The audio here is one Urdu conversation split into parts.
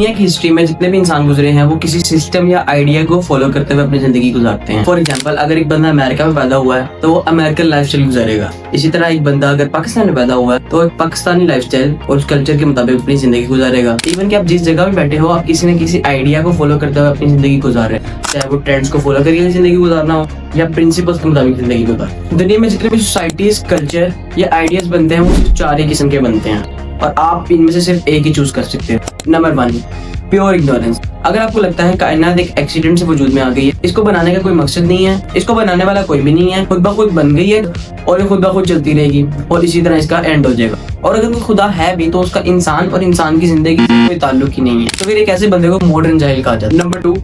دنیا کی ہسٹری میں جتنے بھی انسان گزرے ہیں وہ کسی سسٹم یا آئیڈیا کو فالو کرتے ہوئے اپنی زندگی گزارتے ہیں. فار ایگزامپل اگر ایک بندہ امریکہ میں پیدا ہوا ہے تو وہ امریکن لائف اسٹائل گزارے گا. اسی طرح ایک بندہ اگر پاکستان میں پیدا ہوا ہے تو ایک پاکستانی لائف اسٹائل اور اس کلچر کے مطابق اپنی زندگی گزارے گا. ایون کہ آپ جس جگہ بھی بیٹھے ہو آپ کسی نہ کسی آئیڈیا کو فالو کرتے ہوئے اپنی زندگی گزار رہے ہیں, چاہے وہ ٹرینڈس کو فالو کر کے زندگی گزارنا ہو یا پرنسپلس کے مطابق زندگی گزارنا. دنیا میں جتنے بھی سوسائٹیز, کلچر یا آئیڈیاز بنتے ہیں وہ صرف 4 ہی قسم کے بنتے ہیں اور آپ ان میں سے صرف ایک ہی چوز کر سکتے ہیں. Number 1, pure ignorance. اگر آپ کو لگتا ہے کائنات ایک ایکسیڈنٹ سے وجود میں آ گئی ہے, اس کو بنانے کا کوئی مقصد نہیں ہے, اس کو بنانے والا کوئی بھی نہیں ہے, خود بخود بن گئی ہے اور یہ خود بخود چلتی رہے گی اور اسی طرح اس کا اینڈ ہو جائے گا, اور اگر کوئی خدا ہے بھی تو اس کا انسان اور انسان کی زندگی سے کوئی تعلق ہی نہیں ہے, تو پھر ایک ایسے بندے کو ماڈرن جاہل کہا جاتا ہے. Number 2,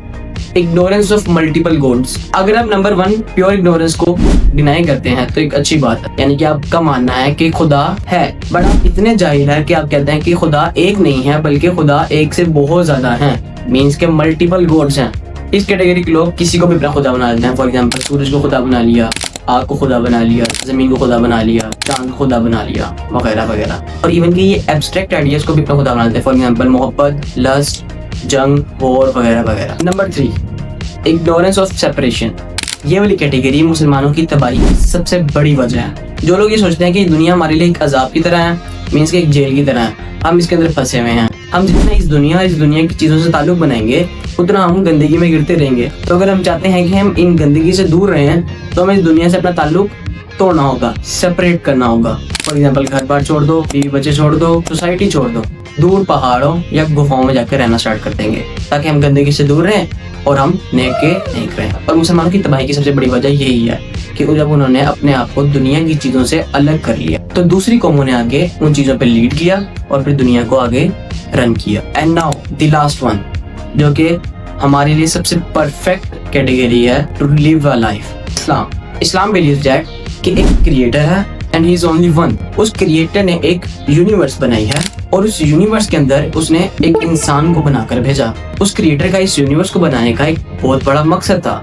ignorance of multiple gods. اگر آپ نمبر 1 پیور اگنورینس کو ڈینائی کرتے ہیں تو ایک اچھی بات ہے, یعنی کہ آپ کا ماننا ہے کہ خدا ہے, بٹ آپ اتنے جاہل ہیں کہ آپ کہتے ہیں کہ خدا ایک نہیں ہے بلکہ خدا ایک سے بہت زیادہ ہیں, مینس کہ ملٹیپل گوڈز ہیں. اس کیٹیگری کے لوگ کسی کو بھی اپنا خدا بنا لیتے ہیں. فار ایگزامپل سورج کو خدا بنا لیا, آگ کو خدا بنا لیا, زمین کو خدا بنا لیا, چاند کو خدا بنا لیا, وغیرہ وغیرہ. اور ایون کہ یہ ایبسٹریکٹ آئیڈیاز کو بھی اپنا خدا بنا لیتے ہیں. فار ایگزامپل محبت, لسٹ, جنگ, وار وغیرہ وغیرہ. Number 3, ignorance of separation. یہ والی کیٹیگری مسلمانوں کی تباہی کی سب سے بڑی وجہ ہے. جو لوگ یہ سوچتے ہیں کہ دنیا ہمارے لیے ایک عذاب کی طرح ہے, مینس کہ ایک جیل کی طرح ہے, ہم اس کے اندر پھنسے ہوئے ہیں, ہم جتنا اس دنیا کی چیزوں سے تعلق بنائیں گے اتنا ہم گندگی میں گرتے رہیں گے. تو اگر ہم چاہتے ہیں کہ ہم ان گندگی سے دور رہیں تو ہمیں اس دنیا سے اپنا تعلق توڑنا ہوگا, سپریٹ کرنا ہوگا. فار ایگزامپل گھر بار چھوڑ دو, بیوی بچے چھوڑ دو, سوسائٹی چھوڑ دو, دور پہاڑوں یا گفاؤں میں جا کے رہنا اسٹارٹ کر دیں گے تاکہ ہم گندگی سے دور رہیں اور ہم نیک کے نیک رہیں. اور مسلمانوں کی تباہی کی سب سے بڑی وجہ یہی ہے کہ جب انہوں نے اپنے آپ کو دنیا کی چیزوں سے الگ کر لیا تو دوسری قوموں نے آگے ان چیزوں پہ لیڈ کیا اور پھر دنیا کو آگے رن کیا. And now the last one, جو کہ ہمارے لیے سب سے پرفیکٹ کیٹیگری ہے to live a life. Islam believes that کہ ایک کریٹر ہے and he is only one. اس کریٹر نے ایک یونیورس بنائی ہے اور اس یونیورس کے اندر اس نے ایک انسان کو بنا کر بھیجا. اس کریٹر کا اس یونیورس کو بنانے کا ایک بہت بڑا مقصد تھا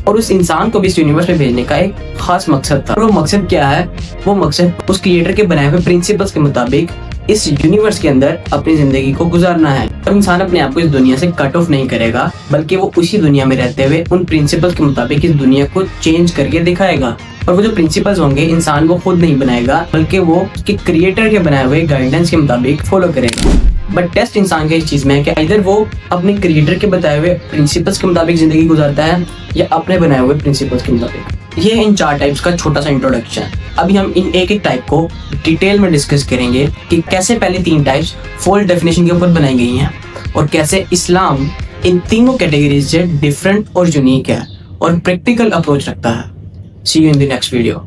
اور اس انسان کو بھی اس یونیورس میں بھیجنے کا ایک خاص مقصد تھا. اور وہ مقصد کیا ہے؟ وہ مقصد اس کریٹر کے بنائے ہوئے پرنسپلس کے مطابق اس یونیورس کے اندر اپنی زندگی کو گزارنا ہے. اور انسان اپنے آپ کو اس دنیا سے کٹ آف نہیں کرے گا بلکہ وہ اسی دنیا میں رہتے ہوئے ان پرنسپلس کے مطابق اس دنیا کو چینج کر کے دکھائے گا. اور وہ جو پرنسپلز ہوں گے انسان وہ خود نہیں بنائے گا بلکہ وہ اس کے کریٹر کے بنائے ہوئے گائیڈنس کے مطابق فالو کرے گا. بٹ ٹیسٹ انسان کا اس چیز میں ہے کہ ادھر وہ اپنے کریٹر کے بتائے ہوئے پرنسپلس کے مطابق زندگی گزارتا ہے یا اپنے بنائے ہوئے پرنسپلس کے مطابق. یہ ان 4 ٹائپس کا چھوٹا سا انٹروڈکشن. ابھی ہم ان ایک ٹائپ کو ڈیٹیل میں ڈسکس کریں گے کہ کیسے پہلے 3 ٹائپس فول ڈیفینیشن کے اوپر بنائی گئی ہیں اور کیسے اسلام ان تینوں کیٹیگریز سے ڈفرنٹ اور یونیک ہے اور پریکٹیکل اپروچ رکھتا ہے. See you in the next video.